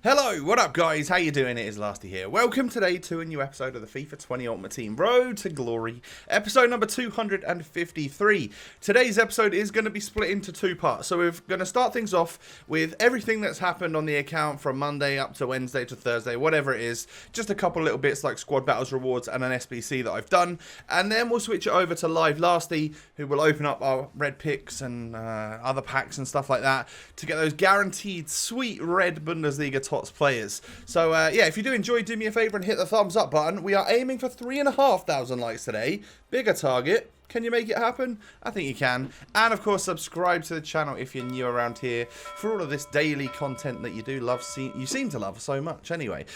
Hello, what up guys? How you doing? It is Lasty here. Welcome today to a new episode of the FIFA 20 Ultimate Team Road to Glory, episode number 253. Today's episode is going to be split into two parts. So we're going to start things off with everything that's happened on the account from Monday up to Wednesday to Thursday, whatever it is. Just a couple little bits like squad battles, rewards, and an SBC that I've done. And then we'll switch it over to Live Lasty, who will open up our red picks and other packs and stuff like that to get those guaranteed sweet red Bundesliga TOTS players. So yeah, if you do enjoy, do me a favor and hit the thumbs up button. We are aiming for 3,500 likes today. Bigger target. Can you make it happen? I think you can. And of course, subscribe to the channel if you're new around here for all of this daily content that you do love. You seem to love so much anyway.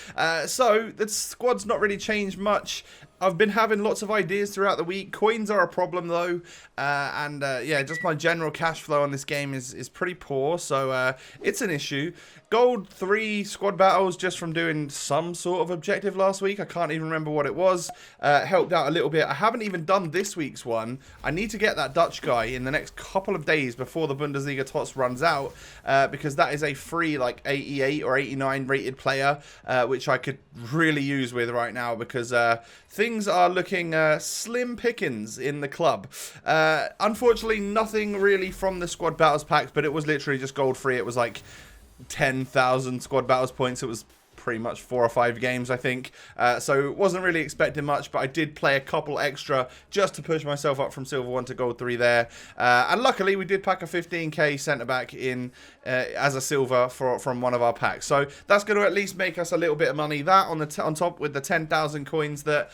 So the squad's not really changed much. I've been having lots of ideas throughout the week. Coins are a problem though, and yeah, just my general cash flow on this game is pretty poor, so it's an issue. Gold 3 squad battles just from doing some sort of objective last week. I can't even remember what it was. Helped out a little bit. I haven't even done this week's one. I need to get that Dutch guy in the next couple of days before the Bundesliga TOTS runs out, because that is a free like 88 or 89 rated player, which I could really use with right now because things are looking slim pickings in the club. Unfortunately, nothing really from the squad battles packs, but it was literally just gold free. It was like 10,000 squad battles points. It was pretty much 4 or 5 games, I think. So wasn't really expecting much, but I did play a couple extra just to push myself up from silver 1 to gold 3 there. And luckily, we did pack a 15k centre-back in as a silver from one of our packs. So that's going to at least make us a little bit of money. That on top with the 10,000 coins that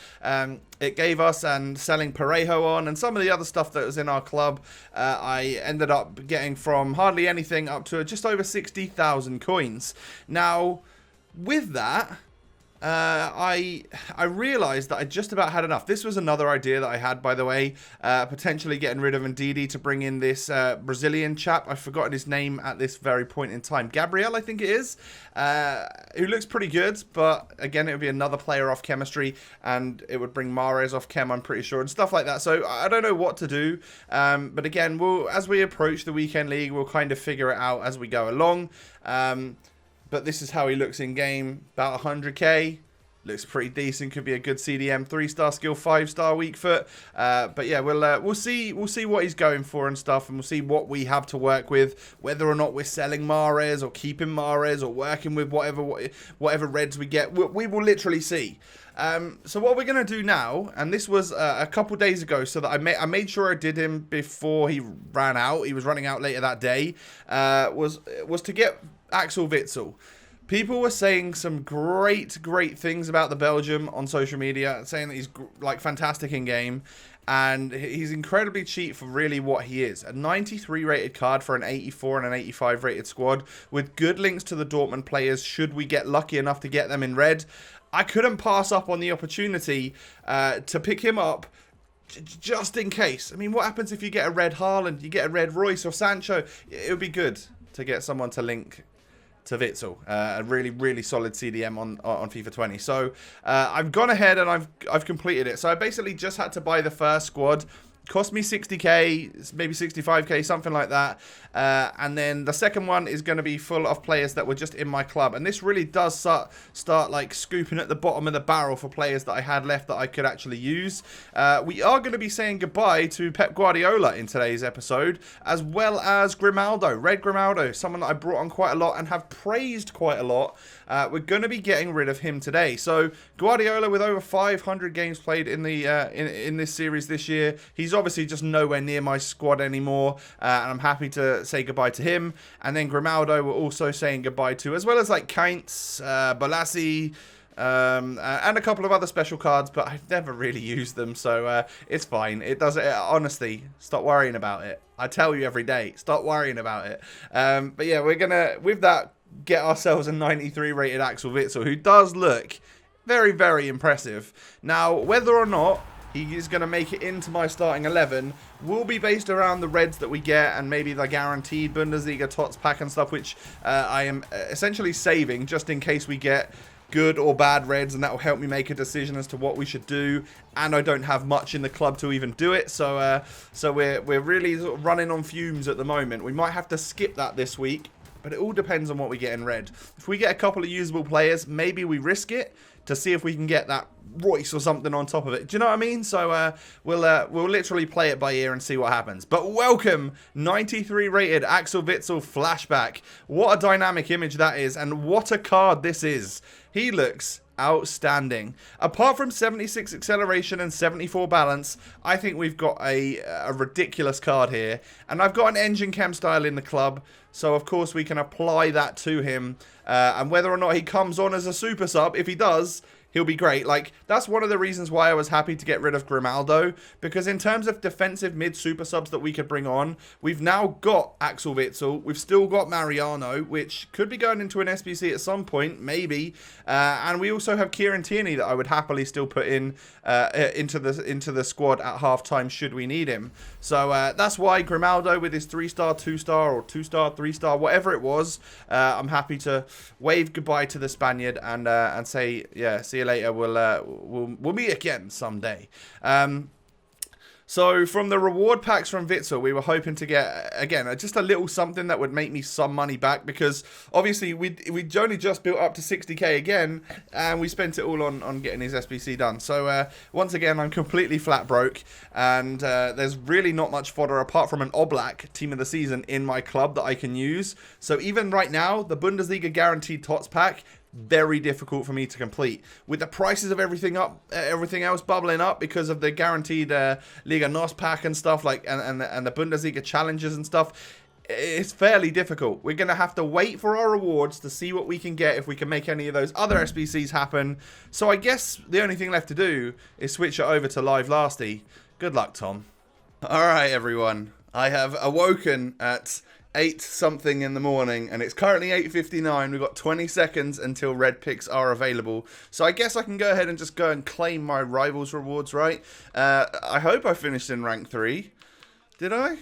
it gave us, and selling Parejo on, and some of the other stuff that was in our club, I ended up getting from hardly anything up to just over 60,000 coins. Now, with that, I realised that I just about had enough. This was another idea that I had, by the way, potentially getting rid of Ndidi to bring in this Brazilian chap. I've forgotten his name at this very point in time. Gabriel, I think it is, who looks pretty good, but again, it would be another player off chemistry, and it would bring Mahrez off chem, I'm pretty sure, and stuff like that. So I don't know what to do, but again, as we approach the weekend league, we'll kind of figure it out as we go along. But this is how he looks in game. About 100k. Looks pretty decent. Could be a good CDM. 3-star skill, 5-star weak foot. But yeah, we'll see what he's going for and stuff, and we'll see what we have to work with. Whether or not we're selling Mahrez or keeping Mahrez or working with whatever reds we get. We will literally see. So what we're gonna do now, and this was a couple days ago, so that I made sure I did him before he ran out. He was running out later that day. Was to get Axel Witsel. People were saying some great things about the Belgium on social media, saying that he's like fantastic in game, and he's incredibly cheap for really what he is. A 93 rated card for an 84 and an 85 rated squad with good links to the Dortmund players should we get lucky enough to get them in red. I couldn't pass up on the opportunity to pick him up just in case. I mean, what happens if you get a red Haaland, you get a red Royce or Sancho? It would be good to get someone to link to Witsel, a really solid CDM on FIFA 20. So I've gone ahead and I've completed it. So I basically just had to buy the first squad. Cost me 60k, maybe 65k, something like that. And then the second one is going to be full of players that were just in my club. And this really does start like scooping at the bottom of the barrel for players that I had left that I could actually use. We are going to be saying goodbye to Pep Guardiola in today's episode, as well as Grimaldo, Red Grimaldo, someone that I brought on quite a lot and have praised quite a lot. We're going to be getting rid of him today. So Guardiola, with over 500 games played in the in this series this year, he's obviously just nowhere near my squad anymore, and I'm happy to say goodbye to him. And then Grimaldo we're also saying goodbye to, as well as like Kainz, Balassi, and a couple of other special cards, but I've never really used them, so it's fine. Honestly, stop worrying about it. I tell you every day, stop worrying about it. But yeah, we're gonna, with that, get ourselves a 93 rated Axel Witsel, who does look very impressive. Now, whether or not he is going to make it into my starting 11 will be based around the reds that we get, and maybe the guaranteed Bundesliga TOTS pack and stuff, which I am essentially saving just in case we get good or bad reds, and that will help me make a decision as to what we should do. And I don't have much in the club to even do it, so we're really sort of running on fumes at the moment. We might have to skip that this week, but it all depends on what we get in red. If we get a couple of usable players, maybe we risk it to see if we can get that Royce or something on top of it. Do you know what I mean? So we'll literally play it by ear and see what happens. But welcome, 93 rated Axel Witsel flashback. What a dynamic image that is, and what a card this is. He looks outstanding. Apart from 76 acceleration and 74 balance, I think we've got a ridiculous card here. And I've got an engine chem style in the club, so of course we can apply that to him. And whether or not he comes on as a super sub, if he does, he'll be great. Like, that's one of the reasons why I was happy to get rid of Grimaldo, because in terms of defensive mid super subs that we could bring on, we've now got Axel Witsel, we've still got Mariano, which could be going into an SBC at some point, maybe, and we also have Kieran Tierney that I would happily still put in into the squad at halftime should we need him. So that's why Grimaldo with his 3-star, 2-star, or 2-star, 3-star, whatever it was, I'm happy to wave goodbye to the Spaniard and say, yeah, see you later. We'll meet again someday. So from the reward packs from Witsel, we were hoping to get, again, just a little something that would make me some money back, because obviously we'd only just built up to 60k again, and we spent it all on getting his SBC done. So once again, I'm completely flat broke, and there's really not much fodder apart from an Oblak team of the season in my club that I can use. So even right now, the Bundesliga guaranteed TOTS pack, very difficult for me to complete with the prices of everything else bubbling up because of the guaranteed Liga NOS pack and stuff, like and the Bundesliga challenges and stuff. It's fairly difficult. We're gonna have to wait for our rewards to see what we can get, if we can make any of those other SBCs happen. So I guess the only thing left to do is switch it over to live lasty. Good luck, Tom. All right, everyone, I have awoken at 8 something in the morning, and it's currently 8:59. We've got 20 seconds until red picks are available, so I guess I can go ahead and just go and claim my rivals rewards, right? I hope I finished in rank 3. Did I?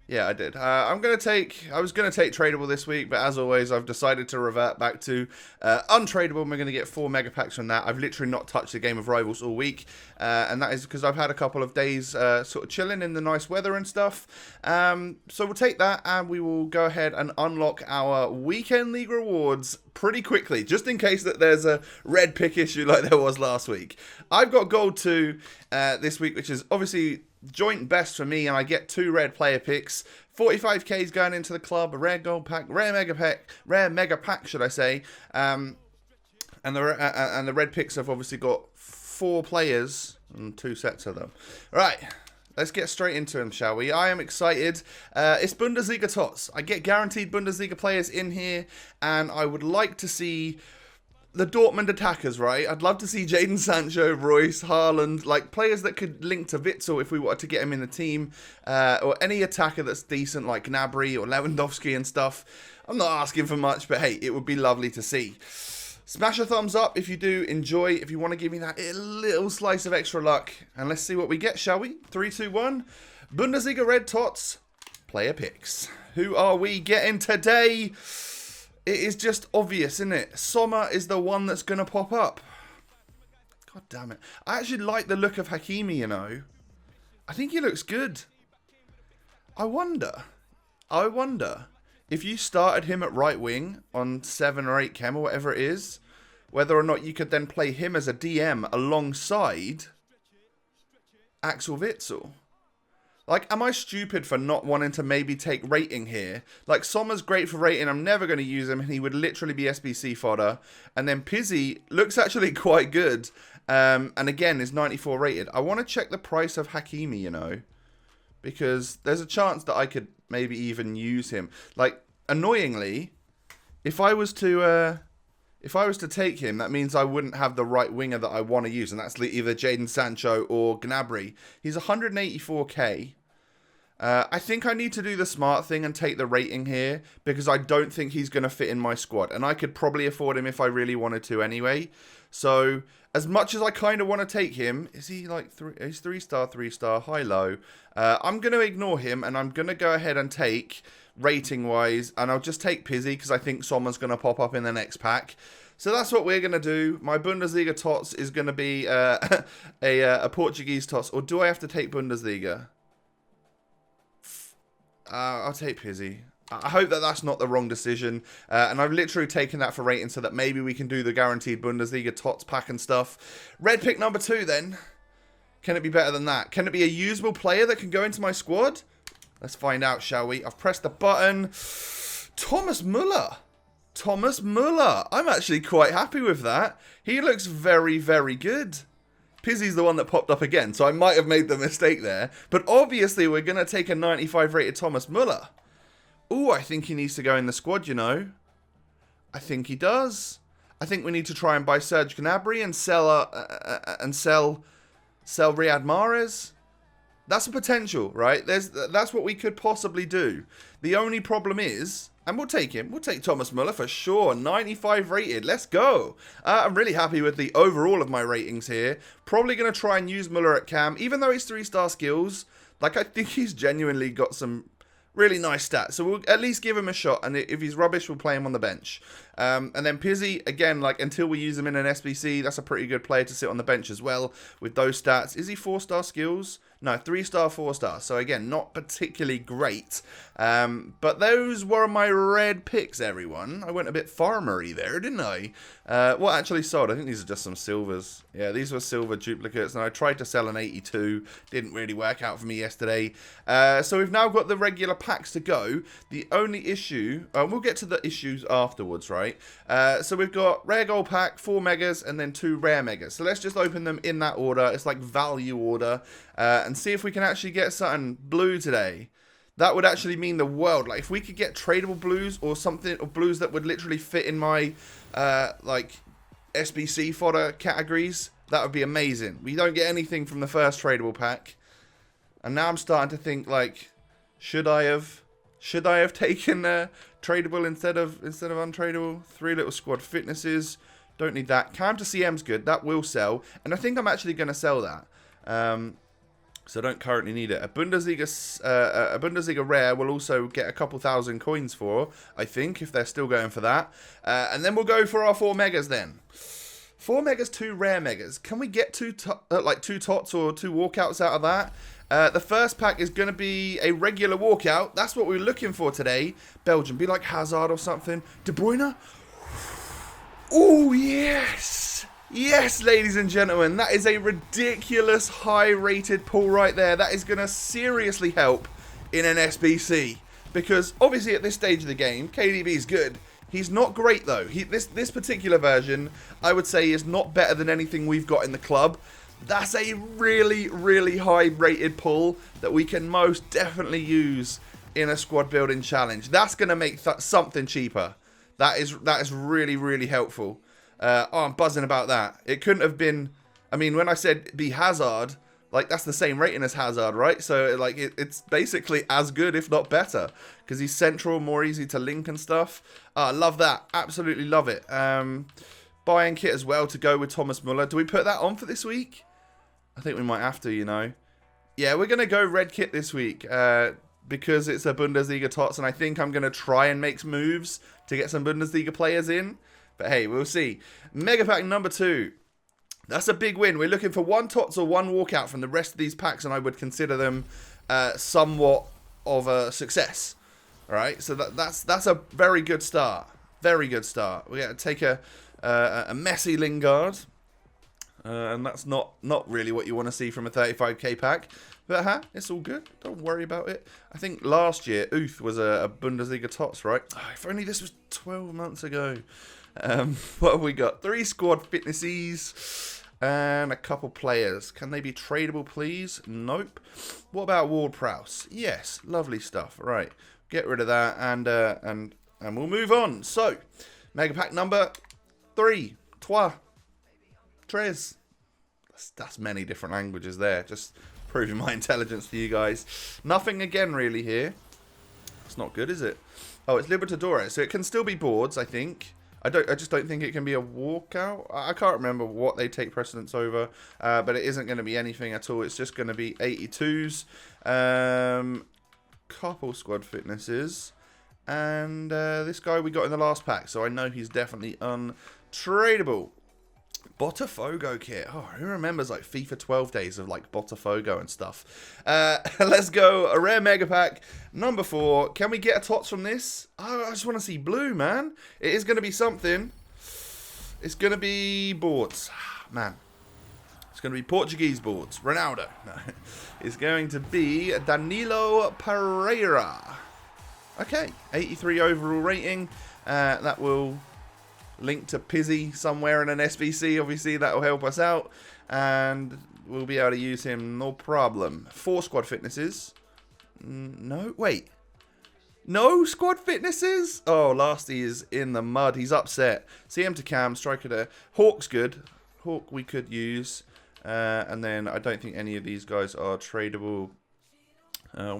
Yeah, I did. I was going to take tradable this week, but as always, I've decided to revert back to untradable, and we're going to get 4 mega packs from that. I've literally not touched a game of Rivals all week, and that is because I've had a couple of days sort of chilling in the nice weather and stuff. So we'll take that, and we will go ahead and unlock our weekend league rewards pretty quickly, just in case that there's a red pick issue like there was last week. I've got gold 2 this week, which is obviously joint best for me, and I get 2 red player picks. 45k is going into the club, a rare gold pack, rare mega pack, should I say? And the red picks have obviously got 4 players and 2 sets of them. Right, let's get straight into them, shall we? I am excited. It's Bundesliga TOTS. I get guaranteed Bundesliga players in here, and I would like to see the Dortmund attackers, right? I'd love to see Jadon Sancho, Royce, Haaland, like players that could link to Witsel if we wanted to get him in the team, or any attacker that's decent like Gnabry or Lewandowski and stuff. I'm not asking for much, but hey, it would be lovely to see. Smash a thumbs up if you do enjoy, if you want to give me that little slice of extra luck. And let's see what we get, shall we? 3, 2, 1. Bundesliga Red TOTS player picks. Who are we getting today? It is just obvious, isn't it? Sommer is the one that's going to pop up. God damn it. I actually like the look of Hakimi, you know. I think he looks good. I wonder if you started him at right wing on 7 or 8 chem or whatever it is, whether or not you could then play him as a DM alongside Axel Witsel. Like, am I stupid for not wanting to maybe take rating here? Like, Sommer's great for rating. I'm never going to use him. He would literally be SBC fodder. And then Pizzi looks actually quite good. And again, is 94 rated. I want to check the price of Hakimi, you know. Because there's a chance that I could maybe even use him. Like, annoyingly, if I was to take him, that means I wouldn't have the right winger that I want to use, and that's either Jadon Sancho or Gnabry. He's 184k. I think I need to do the smart thing and take the rating here, because I don't think he's going to fit in my squad, and I could probably afford him if I really wanted to anyway. So, as much as I kind of want to take him, is he like he's 3-star, 3-star, high-low. I'm going to ignore him, and I'm going to go ahead and take rating-wise, and I'll just take Pizzi because I think Sommer's going to pop up in the next pack. So that's what we're going to do. My Bundesliga TOTS is going to be a Portuguese TOTS. Or do I have to take Bundesliga? I'll take Pizzi. I hope that that's not the wrong decision. And I've literally taken that for rating so that maybe we can do the guaranteed Bundesliga TOTS pack and stuff. Red pick number 2 then. Can it be better than that? Can it be a usable player that can go into my squad? Let's find out, shall we? I've pressed the button. Thomas Müller. Thomas Müller. I'm actually quite happy with that. He looks very, very good. Pizzy's the one that popped up again, so I might have made the mistake there. But obviously, we're going to take a 95 rated Thomas Müller. Ooh, I think he needs to go in the squad, you know. I think he does. I think we need to try and buy Serge Gnabry and sell Riyad Mahrez. That's a potential, right? That's what we could possibly do. The only problem is, and we'll take him. We'll take Thomas Müller for sure. 95 rated. Let's go. I'm really happy with the overall of my ratings here. Probably going to try and use Müller at cam. Even though he's 3-star skills, like I think he's genuinely got some really nice stats. So we'll at least give him a shot. And if he's rubbish, we'll play him on the bench. And then Pizzy, again, like until we use him in an SBC, that's a pretty good player to sit on the bench as well with those stats. Is he 4-star skills? No, 3-star, 4-star. So again, not particularly great. But those were my red picks, everyone. I went a bit farmery there, didn't I? What actually sold? I think these are just some silvers. Yeah, these were silver duplicates. And I tried to sell an 82. Didn't really work out for me yesterday. So we've now got the regular packs to go. The only issue... we'll get to the issues afterwards, right? So we've got rare gold pack, 4 megas, and then 2 rare megas. So let's just open them in that order. It's like value order. And see if we can actually get something blue today. That would actually mean the world. Like if we could get tradable blues or something, or blues that would literally fit in my like SBC fodder categories, that would be amazing. We don't get anything from the first tradable pack, and now I'm starting to think like, should I have taken tradable instead of untradable? 3 little squad fitnesses. Don't need that. Cam to CM's good. That will sell, and I think I'm actually going to sell that. So I don't currently need it. A Bundesliga rare will also get a couple thousand coins for, I think, if they're still going for that. And then we'll go for our 4 megas then. 4 megas, 2 rare megas. Can we get 2 tots or 2 walkouts out of that? The first pack is going to be a regular walkout. That's what we're looking for today. Belgium, be like Hazard or something. De Bruyne. Oh, yes. Yes, ladies and gentlemen, that is a ridiculous high-rated pull right there. That is going to seriously help in an SBC. Because, obviously, at this stage of the game, KDB is good. He's not great, though. This particular version, I would say, is not better than anything we've got in the club. That's a really, really high-rated pull that we can most definitely use in a squad-building challenge. That's going to make something cheaper. That is really, really helpful. I'm buzzing about that. It couldn't have been... I mean, when I said be Hazard, like, that's the same rating as Hazard, right? So, like, it's basically as good, if not better. Because he's central, more easy to link and stuff. Love that. Absolutely love it. Buying kit as well to go with Thomas Müller. Do we put that on for this week? I think we might have to, you know. Yeah, we're going to go red kit this week. Because it's a Bundesliga TOTS. And I think I'm going to try and make moves to get some Bundesliga players in. But hey, we'll see. Mega pack number 2. That's a big win. We're looking for 1 TOTS or 1 walkout from the rest of these packs, and I would consider them somewhat of a success. All right, so that's a very good start. Very good start. We got to take a messy Lingard, and that's not really what you want to see from a 35k pack. But it's all good. Don't worry about it. I think last year, Uth was a Bundesliga TOTS, right? Oh, if only this was 12 months ago. What have we got? 3 squad fitnesses and a couple players. Can they be tradable, please? Nope. What about Ward-Prowse? Yes, lovely stuff. Right, get rid of that and we'll move on. So, mega pack number 3. Tres. That's many different languages there. Just proving my intelligence to you guys. Nothing again really here. It's not good, is it? Oh, it's Libertadores, so it can still be boards, I think. I just don't think it can be a walkout. I can't remember what they take precedence over, but it isn't going to be anything at all. It's just going to be 82s, couple squad fitnesses, and this guy we got in the last pack, so I know he's definitely untradeable. Botafogo kit. Oh, who remembers like FIFA 12 days of like Botafogo and stuff? Let's go. A rare mega pack. Number 4. Can we get a TOTS from this? Oh, I just want to see blue, man. It is going to be something. It's going to be boards. Man. It's going to be Portuguese boards. Ronaldo. No. It's going to be Danilo Pereira. Okay. 83 overall rating. That will link to Pizzy somewhere in an SBC. Obviously, that will help us out. And we'll be able to use him, no problem. 4 squad fitnesses. No, wait. No squad fitnesses? Oh, Lasty is in the mud. He's upset. CM to Cam, striker there. Hawk's good. Hawk we could use. And then I don't think any of these guys are tradable.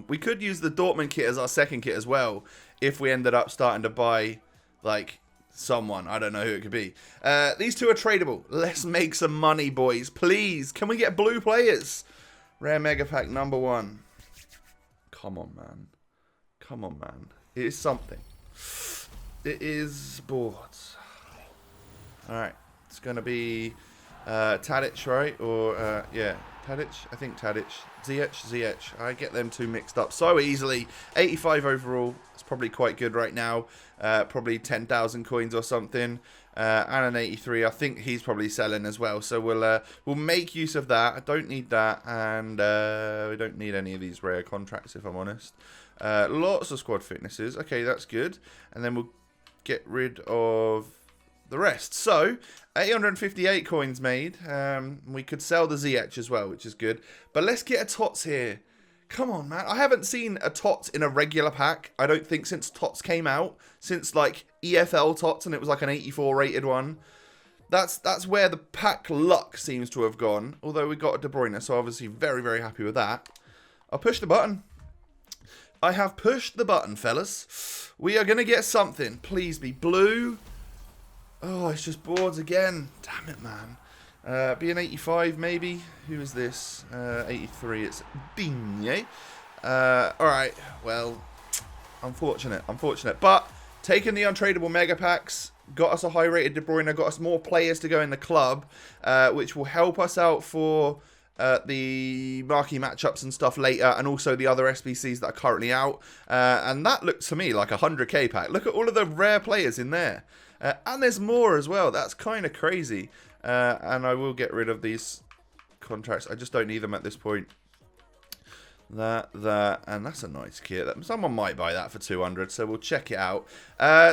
We could use the Dortmund kit as our second kit as well. If we ended up starting to buy, like, someone. I don't know who it could be. These two are tradable. Let's make some money, boys. Please. Can we get blue players? Rare Mega Pack number 1. Come on, man. Come on, man. It is something. It is boards. Alright. It's going to be Tadic, right? Or, yeah. Tadic? I think Tadic. Ziyech. I get them two mixed up so easily. 85 overall. It's probably quite good right now. Probably 10,000 coins or something. And an 83. I think he's probably selling as well. So we'll make use of that. I don't need that. And we don't need any of these rare contracts, if I'm honest. Lots of squad fitnesses. Okay, that's good. And then we'll get rid of the rest. So 858 coins made. We could sell the Ziyech as well, which is good. But let's get a TOTS here. Come on, man. I haven't seen a TOTS in a regular pack, I don't think, since TOTS came out. Since, like, EFL TOTS, and it was like an 84 rated one. That's where the pack luck seems to have gone. Although we got a De Bruyne, so obviously very, very happy with that. I'll push the button. I have pushed the button, fellas. We are going to get something. Please be blue. Oh, it's just boards again. Damn it, man. Be an 85, maybe. Who is this? 83. It's Digne. Alright, well, unfortunate. But, taking the untradeable mega packs, got us a high-rated De Bruyne, got us more players to go in the club, which will help us out for the marquee matchups and stuff later, and also the other SBCs that are currently out. And that looks to me like a 100k pack. Look at all of the rare players in there. And there's more as well. That's kind of crazy. And I will get rid of these contracts. I just don't need them at this point. That, and that's a nice kit. Someone might buy that for 200, so we'll check it out.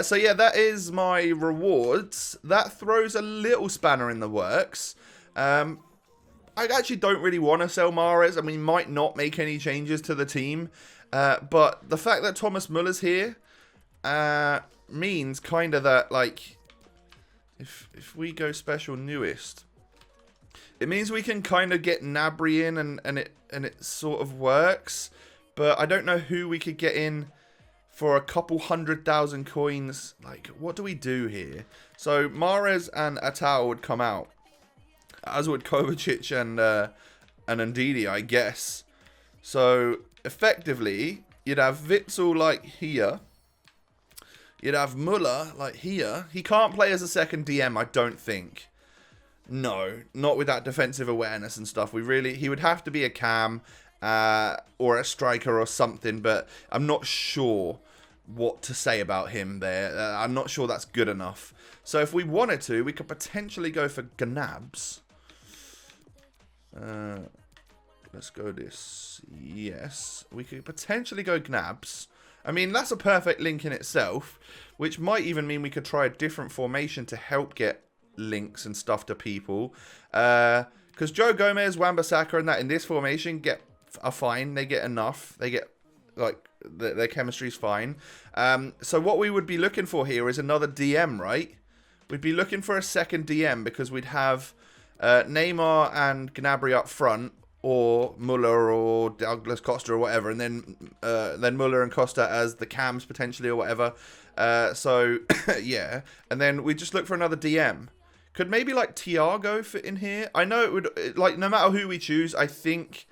So yeah, that is my rewards. That throws a little spanner in the works. I actually don't really want to sell Mahrez, and we might not make any changes to the team. But the fact that Thomas Muller's here means kind of that, like, if we go special newest, it means we can kind of get Gnabry in, and it sort of works. But I don't know who we could get in for a couple 100,000 coins. Like, what do we do here? So Mahrez and Atal would come out, as would Kovacic and Ndidi, I guess. So effectively, you'd have Witsel like here. You'd have Muller, like, here. He can't play as a second DM, I don't think. No, not with that defensive awareness and stuff. He would have to be a cam or a striker or something, but I'm not sure what to say about him there. I'm not sure that's good enough. So if we wanted to, we could potentially go for Gnabs. Let's go this. Yes, we could potentially go Gnabs. I mean, that's a perfect link in itself, which might even mean we could try a different formation to help get links and stuff to people. Because Joe Gomez, Wan-Bissaka, and that in this formation are fine. They get enough. They get, like, their chemistry's fine. So what we would be looking for here is another DM, right? We'd be looking for a second DM because we'd have Neymar and Gnabry up front, or Muller or Douglas Costa or whatever, and then Muller and Costa as the cams potentially or whatever. So yeah, and then we just look for another DM. Could maybe like Thiago fit in here? I know it would, like, no matter who we choose, I think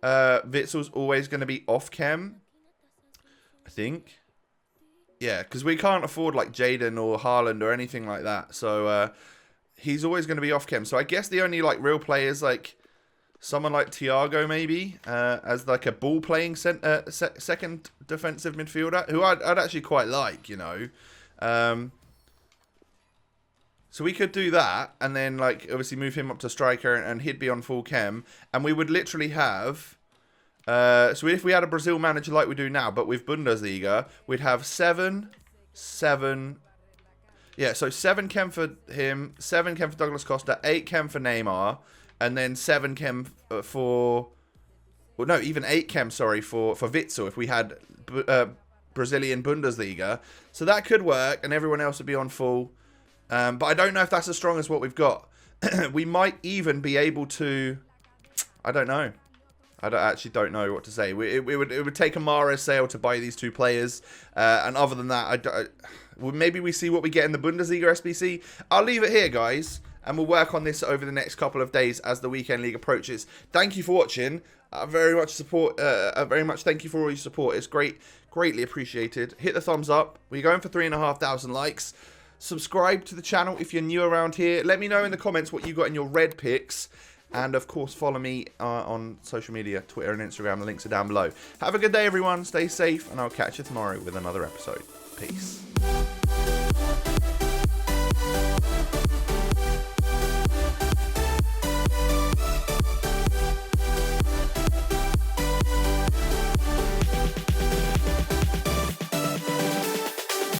Witzel's always going to be off chem. I think. Yeah, because we can't afford like Jaden or Haaland or anything like that. So he's always going to be off chem. So I guess the only like real players like someone like Thiago maybe as like a ball playing second defensive midfielder who I'd actually quite like, you know. So we could do that and then like obviously move him up to striker and he'd be on full chem and we would literally have so if we had a Brazil manager like we do now but with Bundesliga, we'd have 7 yeah, so 7 chem for him, 7 chem for Douglas Costa, 8 chem for Neymar, and then 7 chem for well no, even 8 chem sorry for Witsel if we had Brazilian Bundesliga. So that could work and everyone else would be on full. But I don't know if that's as strong as what we've got. We might even be able to... I don't know. I actually don't know what to say. It would take a Mahrez sale to buy these 2 players. And other than that, maybe we see what we get in the Bundesliga SBC. I'll leave it here, guys. And we'll work on this over the next couple of days as the weekend league approaches. Thank you for watching. Very much thank you for all your support. It's greatly appreciated. Hit the thumbs up. We're going for 3,500 likes. Subscribe to the channel if you're new around here. Let me know in the comments what you got in your red picks. And, of course, follow me on social media, Twitter and Instagram. The links are down below. Have a good day, everyone. Stay safe, and I'll catch you tomorrow with another episode. Peace.